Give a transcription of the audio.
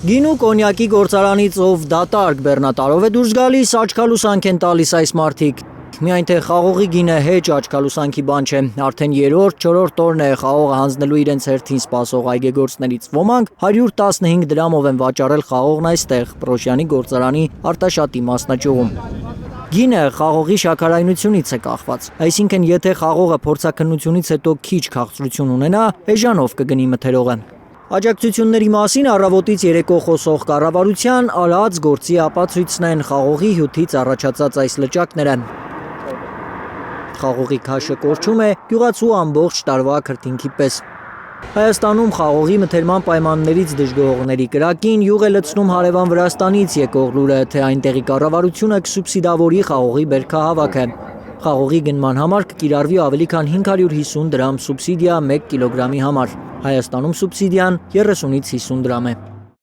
Գինու կոնյակի գործարանից ով դատարկ բեռնատարով է դուրս գալիս, աչքալուսանք են տալիս այս մարդիկ։ Միայն թե խաղողի գինը հեչ աչքալուսանքի բան չէ, արդեն 3-4 օրն է խաղողը հանձնելու իրենց հերթին սպասող այգեգործներից ոմանք 115 դրամով են վաճառել խաղողն այստեղ, Պրոշյանի գործարանի Արտաշատի մասնաճյուղում։ Գինը խաղողի շաքարայնությունից է կախված, այսինքն եթե խաղողը փորձաքննությունից հետո քիչ քաղցրություն ունենա, էժանով կգնի մթերողը։ Աջակցությունների մասին առավոտից երեկո խոսող կառավարության ալած գործի ապացույցն են խաղողի հյութից առաջացած այս լճակները։ Խաղողի քաշը կորչում է գյուղացու ամբողջ տարվա քրտինքի պես։ Հայաստանում խաղողի մթերման պայմաններից դժգոհողների կրակին յուղ է լցնում հարևան Վրաստանից եկող լուրը, թե այնտեղի կառավարությունը կսուբսիդավորի խաղողի բերքահավաքը։ Խաղողի գնման համար կկիրառվի ավելի քան 550 դրամ սուբսիդիա 1 կիլոգրամի համար։ Հայաստանում սուբսիդիան 30-ից 50 դրամ է։